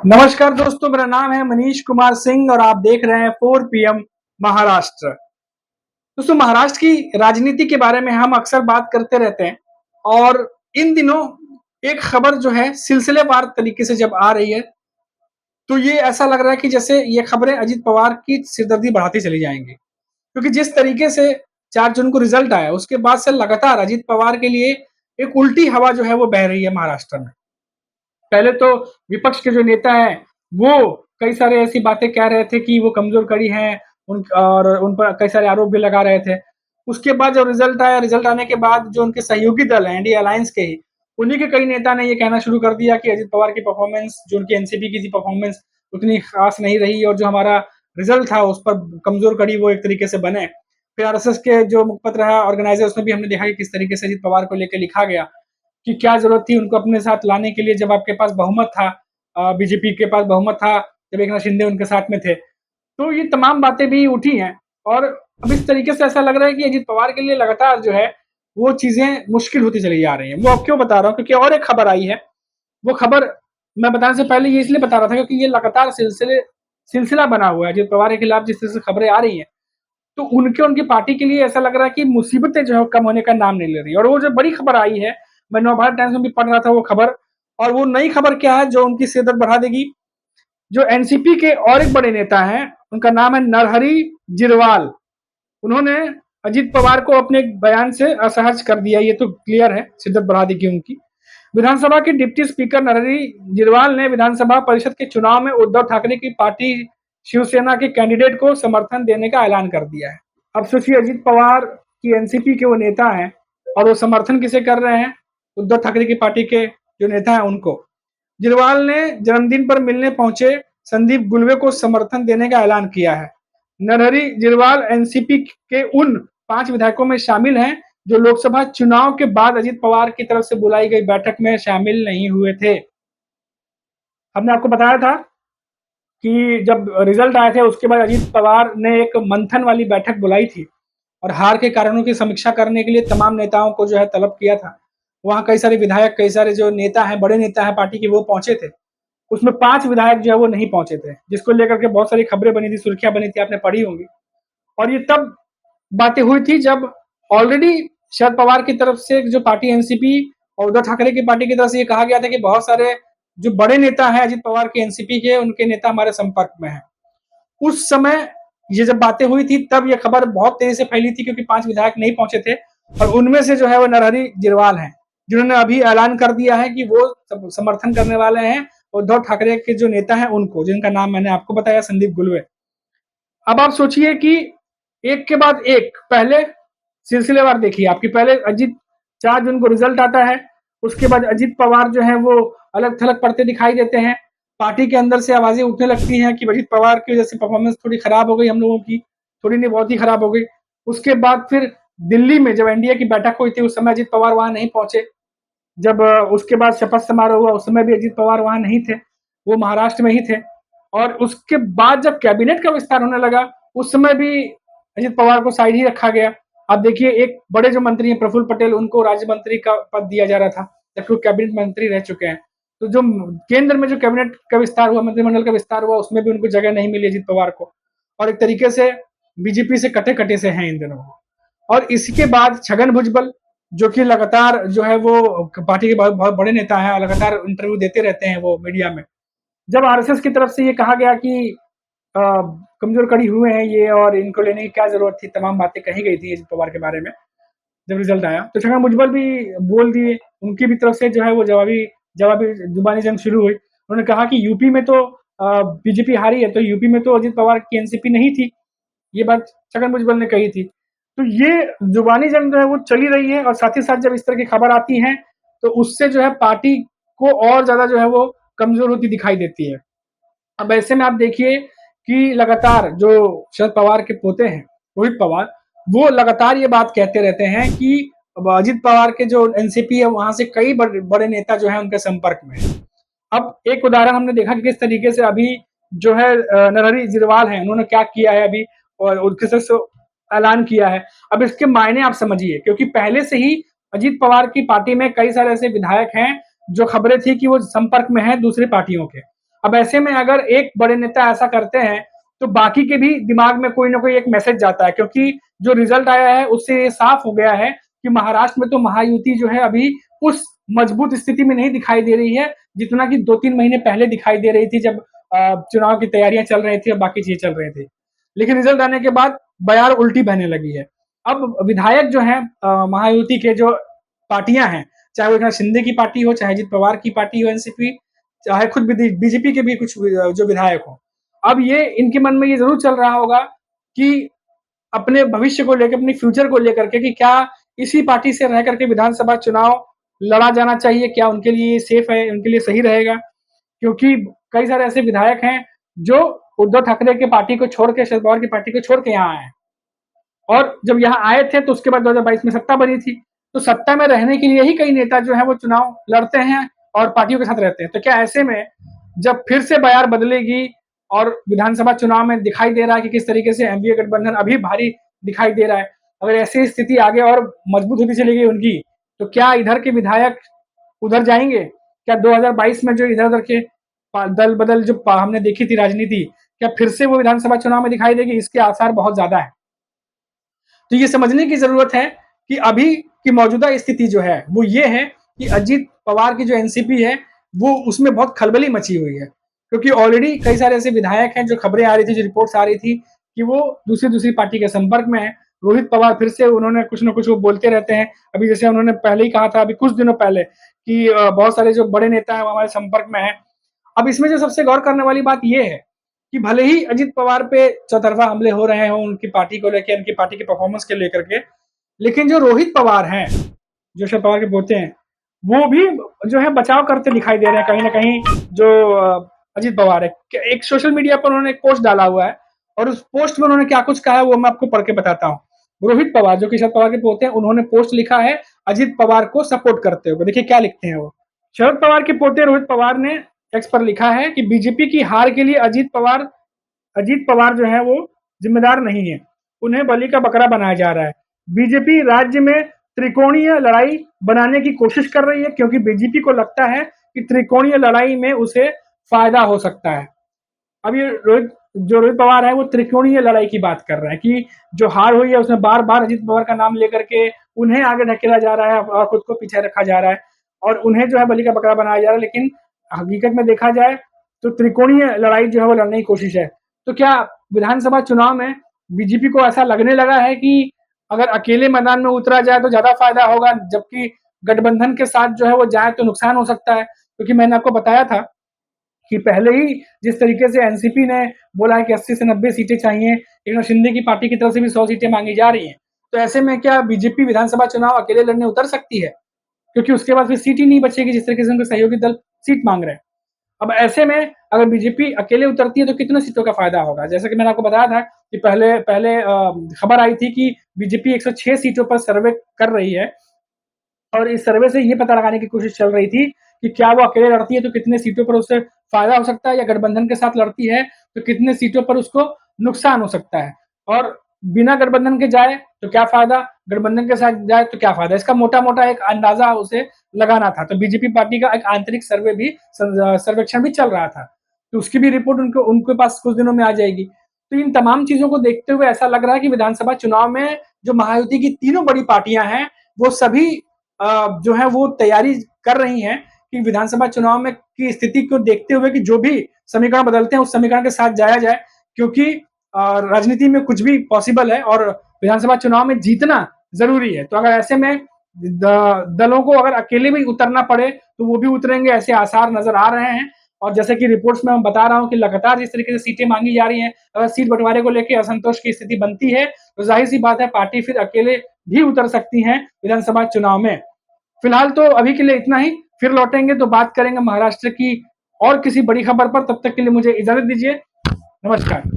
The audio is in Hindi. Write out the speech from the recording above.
नमस्कार दोस्तों, मेरा नाम है मनीष कुमार सिंह और आप देख रहे हैं 4 पीएम महाराष्ट्र। दोस्तों, महाराष्ट्र की राजनीति के बारे में हम अक्सर बात करते रहते हैं और इन दिनों एक खबर जो है सिलसिलेवार तरीके से जब आ रही है, तो ये ऐसा लग रहा है कि जैसे ये खबरें अजीत पवार की सिरदर्दी बढ़ाती चली जाएंगी। क्योंकि जिस तरीके से 4 जून को रिजल्ट आया, उसके बाद से लगातार अजीत पवार के लिए एक उल्टी हवा जो है वो बह रही है महाराष्ट्र में। पहले तो विपक्ष के जो नेता हैं, वो कई सारे ऐसी बातें कह रहे थे कि वो कमज़ोर कड़ी हैं और उन पर कई सारे आरोप भी लगा रहे थे। उसके बाद जब रिज़ल्ट आया, रिज़ल्ट आने के बाद जो उनके सहयोगी दल हैं, इंडिया अलायंस के ही, उन्हीं के कई नेता ने ये कहना शुरू कर दिया कि अजित पवार की परफ़ॉर्मेंस, जो उनकी एनसीपी की थी परफ़ॉर्मेंस, उतनी ख़ास नहीं रही और जो हमारा रिज़ल्ट था, उस पर कमज़ोर कड़ी वो एक तरीके से बने। फिर आरएसएस के जो मुखपत्र है, ऑर्गेनाइज़र, उसमें भी हमने देखा कि किस तरीके से अजित पवार को लेके लिखा गया। कि क्या ज़रूरत थी उनको अपने साथ लाने के लिए जब आपके पास बहुमत था, बीजेपी के पास बहुमत था, जब एकनाथ शिंदे उनके साथ में थे। तो ये तमाम बातें भी उठी हैं और अब इस तरीके से ऐसा लग रहा है कि अजित पवार के लिए लगातार जो है, वो चीज़ें मुश्किल होती चली जा रही हैं। वो अब क्यों बता रहा हूँ, क्योंकि और एक खबर आई है। वो खबर मैं बताने से पहले ये इसलिए बता रहा था क्योंकि ये लगातार सिलसिला बना हुआ है। अजित पवार के खिलाफ जिस तरह से खबरें आ रही हैं, तो उनकी पार्टी के लिए ऐसा लग रहा है कि मुसीबतें जो है कम होने का नाम नहीं ले रही। और वो जो बड़ी खबर आई है, मैं नवभारत टाइम्स में भी पढ़ रहा था वो खबर। और वो नई खबर क्या है जो उनकी सिरदर्द बढ़ा देगी? जो एनसीपी के और एक बड़े नेता हैं, उनका नाम है नरहरी जिरवाल। उन्होंने अजित पवार को अपने एक बयान से असहज कर दिया। ये तो क्लियर है, सिरदर्द बढ़ा देगी उनकी। विधानसभा के डिप्टी स्पीकर नरहरी जिरवाल ने विधानसभा परिषद के चुनाव में उद्धव ठाकरे की पार्टी शिवसेना के कैंडिडेट को समर्थन देने का ऐलान कर दिया है। अब सोचिए, अजित पवार की एनसीपी के वो नेता हैं और वो समर्थन किसे कर रहे हैं? उद्धव ठाकरे की पार्टी के जो नेता हैं उनको। जिरवाल ने जन्मदिन पर मिलने पहुंचे संदीप गुलवे को समर्थन देने का ऐलान किया है। नरहरी जिरवाल एनसीपी के उन 5 विधायकों में शामिल हैं जो लोकसभा चुनाव के बाद अजित पवार की तरफ से बुलाई गई बैठक में शामिल नहीं हुए थे। हमने आपको बताया था कि जब रिजल्ट आए थे, उसके बाद अजित पवार ने एक मंथन वाली बैठक बुलाई थी और हार के कारणों की समीक्षा करने के लिए तमाम नेताओं को जो है तलब किया था। वहाँ कई सारे विधायक, कई सारे जो नेता हैं, बड़े नेता हैं पार्टी के, वो पहुंचे थे। उसमें 5 विधायक जो है वो नहीं पहुंचे थे, जिसको लेकर के बहुत सारी खबरें बनी थी, सुर्खियां बनी थी, आपने पढ़ी होंगी। और ये तब बातें हुई थी जब ऑलरेडी शरद पवार की तरफ से जो पार्टी एनसीपी और उद्धव ठाकरे की पार्टी की तरफ से ये कहा गया था कि बहुत सारे जो बड़े नेता हैं अजित पवार के एनसीपी के, उनके नेता हमारे संपर्क में हैं। उस समय ये जब बातें हुई थी, तब ये खबर बहुत तेजी से फैली थी क्योंकि 5 विधायक नहीं पहुंचे थे और उनमें से जो है वो नरहरी जिरवाल हैं, जिन्होंने अभी ऐलान कर दिया है कि वो समर्थन करने वाले हैं उद्धव ठाकरे के जो नेता हैं उनको, जिनका नाम मैंने आपको बताया, संदीप गुलवे। अब आप सोचिए कि एक के बाद एक, पहले सिलसिलेवार देखिए आपकी, पहले अजित 4 जून को रिजल्ट आता है, उसके बाद अजित पवार जो है वो अलग थलग पड़ते दिखाई देते हैं। पार्टी के अंदर से आवाजें उठने लगती हैं कि अजित पवार की वजह से परफॉर्मेंस थोड़ी खराब हो गई हम लोगों की, थोड़ी नहीं बहुत ही खराब हो गई। उसके बाद फिर दिल्ली में जब एनडीए की बैठक हुई थी, उस समय अजित पवार वहां नहीं पहुंचे। जब उसके बाद शपथ समारोह हुआ, उस समय भी अजित पवार वहां नहीं थे, वो महाराष्ट्र में ही थे। और उसके बाद जब कैबिनेट का विस्तार होने लगा, उस समय भी अजित पवार को साइड ही रखा गया। अब देखिए, एक बड़े जो मंत्री हैं प्रफुल्ल पटेल, उनको राज्य मंत्री का पद दिया जा रहा था, जबकि वो कैबिनेट मंत्री रह चुके हैं। तो जो केंद्र में जो कैबिनेट का विस्तार हुआ, मंत्रिमंडल का विस्तार हुआ, उसमें भी उनको जगह नहीं मिली अजित पवार को। और एक तरीके से बीजेपी से कटे कटे से हैं इन दिनों। और इसके बाद छगन भुजबल, जो कि लगातार जो है वो पार्टी के बहुत बड़े नेता हैं, लगातार इंटरव्यू देते रहते हैं वो मीडिया में। जब आरएसएस की तरफ से ये कहा गया कि कमजोर कड़ी हुए हैं ये और इनको लेने की क्या जरूरत थी, तमाम बातें कही गई थी अजित पवार के बारे में। जब रिजल्ट आया तो छगन भुजबल भी बोल दिए, उनकी भी तरफ से जो है वो जवाबी जवाबी जुबानी जंग शुरू हुई। उन्होंने कहा कि यूपी में तो बीजेपी हारी है, तो यूपी में तो अजित पवार की एनसीपी नहीं थी। ये बात छगन भुजबल ने कही थी। तो ये जुबानी जंग जो है वो चली रही है और साथ ही साथ जब इस तरह की खबर आती है, तो उससे जो है पार्टी को और ज्यादा जो है वो कमजोर होती दिखाई देती है। अब ऐसे में आप देखिए कि लगातार जो शरद पवार के पोते हैं, रोहित पवार, वो लगातार ये बात कहते रहते हैं कि अजित पवार के जो एनसीपी है, वहां से कई बड़े नेता जो है उनके संपर्क में है। अब एक उदाहरण हमने देखा कि किस तरीके से अभी जो है नरहरी जिरवाल हैं, उन्होंने क्या किया है अभी और उनके से ऐलान किया है। अब इसके मायने आप समझिए, क्योंकि पहले से ही अजित पवार की पार्टी में कई सारे ऐसे विधायक हैं जो खबरें थी कि वो संपर्क में हैं दूसरी पार्टियों के। अब ऐसे में अगर एक बड़े नेता ऐसा करते हैं, तो बाकी के भी दिमाग में कोई ना कोई एक मैसेज जाता है, क्योंकि जो रिजल्ट आया है उससे ये साफ हो गया है कि महाराष्ट्र में तो महायुति जो है अभी उस मजबूत स्थिति में नहीं दिखाई दे रही है, जितना कि 2-3 महीने पहले दिखाई दे रही थी, जब चुनाव की तैयारियां चल रही थी और बाकी चीजें चल रही थी। लेकिन रिजल्ट आने के बाद बयार उल्टी बहने लगी है। अब विधायक जो हैं महायुति के जो पार्टियां हैं, चाहे वो एक नाथ शिंदे की पार्टी हो, चाहे अजित पवार की पार्टी हो एनसीपी, चाहे खुद बीजेपी के भी कुछ जो विधायक हो, अब ये इनके मन में ये जरूर चल रहा होगा कि अपने भविष्य को लेकर, अपनी फ्यूचर को लेकर के, कि क्या इसी पार्टी से रह करके विधानसभा चुनाव लड़ा जाना चाहिए, क्या उनके लिए सेफ है, उनके लिए सही रहेगा। क्योंकि कई सारे ऐसे विधायक हैं जो उद्धव ठाकरे के पार्टी को छोड़ के, शरद पवार की पार्टी को छोड़ के यहाँ आए हैं, और जब यहाँ आए थे तो उसके बाद 2022 में सत्ता बनी थी, तो सत्ता में रहने के लिए ही कई नेता जो है वो चुनाव लड़ते हैं और पार्टियों के साथ रहते हैं। तो क्या ऐसे में जब फिर से बयार बदलेगी और विधानसभा चुनाव में दिखाई दे रहा है कि किस तरीके से एनडीए गठबंधन अभी भारी दिखाई दे रहा है, अगर ऐसी स्थिति आगे और मजबूत होती चली गई उनकी, तो क्या इधर के विधायक उधर जाएंगे? क्या 2022 में जो इधर उधर के दल बदल जो हमने देखी थी राजनीति, क्या फिर से वो विधानसभा चुनाव में दिखाई देगी? इसके आसार बहुत ज्यादा है। तो ये समझने की जरूरत है कि अभी की मौजूदा स्थिति जो है वो ये है कि अजित पवार की जो एनसीपी है वो उसमें बहुत खलबली मची हुई है, क्योंकि ऑलरेडी कई सारे ऐसे विधायक हैं, जो खबरें आ रही थी, जो रिपोर्ट्स आ रही थी कि वो दूसरी पार्टी के संपर्क में है। रोहित पवार फिर से उन्होंने कुछ ना कुछ वो बोलते रहते हैं। अभी जैसे उन्होंने पहले ही कहा था, अभी कुछ दिनों पहले, कि बहुत सारे जो बड़े नेता हैं वो हमारे संपर्क में है। अब इसमें जो सबसे गौर करने वाली बात यह है कि भले ही अजित पवार पे चौतरफा हमले हो रहे हो उनकी पार्टी को लेकर, उनकी पार्टी के परफॉर्मेंस के लेकर के, लेकिन जो रोहित पवार हैं, जो शरद पवार के पोते हैं, वो भी जो है बचाव करते दिखाई दे रहे हैं कहीं ना कहीं। जो अजित पवार है, एक सोशल मीडिया पर उन्होंने एक पोस्ट डाला हुआ है, और उस पोस्ट में उन्होंने क्या कुछ कहा है वो मैं आपको पढ़ के बताता हूँ। रोहित पवार, जो कि शरद पवार के पोते हैं, उन्होंने पोस्ट लिखा है अजित पवार को सपोर्ट करते हुए। देखिए क्या लिखते हैं वो। शरद पवार के पोते रोहित पवार ने एक्स पर लिखा है कि बीजेपी की हार के लिए अजीत पवार जो है वो जिम्मेदार नहीं है, उन्हें बलि का बकरा बनाया जा रहा है। बीजेपी राज्य में त्रिकोणीय लड़ाई बनाने की कोशिश कर रही है, क्योंकि बीजेपी को लगता है कि त्रिकोणीय लड़ाई में उसे फायदा हो सकता है। अब ये रोहित पवार है वो त्रिकोणीय लड़ाई की बात कर रहा है कि जो हार हुई है उसमें बार बार अजित पवार का नाम लेकर के उन्हें आगे ढकेला जा रहा है और खुद को पीछे रखा जा रहा है, और उन्हें जो है बलि का बकरा बनाया जा रहा है। लेकिन हकीकत में देखा जाए तो त्रिकोणीय लड़ाई जो है वो लड़ने की कोशिश है। तो क्या विधानसभा चुनाव में बीजेपी को ऐसा लगने लगा है कि अगर अकेले मैदान में उतरा जाए तो ज्यादा फायदा होगा, जबकि गठबंधन के साथ जो है वो जाए तो नुकसान हो सकता है? क्योंकि मैंने आपको बताया था कि पहले ही जिस तरीके से एनसीपी ने बोला है कि 80 से 90 सीटें चाहिए, एक नाथ शिंदे की पार्टी की तरफ से भी 100 सीटें मांगी जा रही हैं, तो ऐसे में क्या बीजेपी विधानसभा चुनाव अकेले लड़ने उतर सकती है? क्योंकि उसके बाद फिर सीट ही नहीं बचेगी, जिस तरीके से उनके सहयोगी दल सीट मांग रहे हैं। अब ऐसे में अगर बीजेपी अकेले उतरती है तो कितने सीटों का फायदा होगा? जैसे कि मैंने आपको बताया था कि पहले पहले खबर आई थी कि बीजेपी 106 सीटों पर सर्वे कर रही है, और इस सर्वे से ये पता लगाने की कोशिश चल रही थी कि क्या वो अकेले लड़ती है तो कितने सीटों पर उससे फायदा हो सकता है, या गठबंधन के साथ लड़ती है तो कितने सीटों पर उसको नुकसान हो सकता है, और बिना गठबंधन के जाए तो क्या फायदा, गठबंधन के साथ जाए तो क्या फायदा। इसका मोटा मोटा एक अंदाजा उसे लगाना था। तो बीजेपी पार्टी का एक आंतरिक सर्वे भी, सर्वेक्षण भी चल रहा था, तो उसकी भी रिपोर्ट उनके पास कुछ दिनों में आ जाएगी। तो इन तमाम चीजों को देखते हुए ऐसा लग रहा है कि विधानसभा चुनाव में जो महायुति की तीनों बड़ी पार्टियां हैं वो सभी जो है वो तैयारी कर रही हैं कि विधानसभा चुनाव में की स्थिति को देखते हुए कि जो भी समीकरण बदलते हैं उस समीकरण के साथ जाया जाए, क्योंकि राजनीति में कुछ भी पॉसिबल है और विधानसभा चुनाव में जीतना जरूरी है। तो अगर ऐसे में दलों को अगर अकेले भी उतरना पड़े तो वो भी उतरेंगे, ऐसे आसार नजर आ रहे हैं। और जैसे कि रिपोर्ट्स में मैं बता रहा हूं कि लगातार जिस तरीके से सीटें मांगी जा रही हैं, अगर सीट बंटवारे को लेकर असंतोष की स्थिति बनती है तो जाहिर सी बात है पार्टी फिर अकेले भी उतर सकती है विधानसभा चुनाव में। फिलहाल तो अभी के लिए इतना ही, फिर लौटेंगे तो बात करेंगे महाराष्ट्र की और किसी बड़ी खबर पर। तब तक के लिए मुझे इजाजत दीजिए, नमस्कार।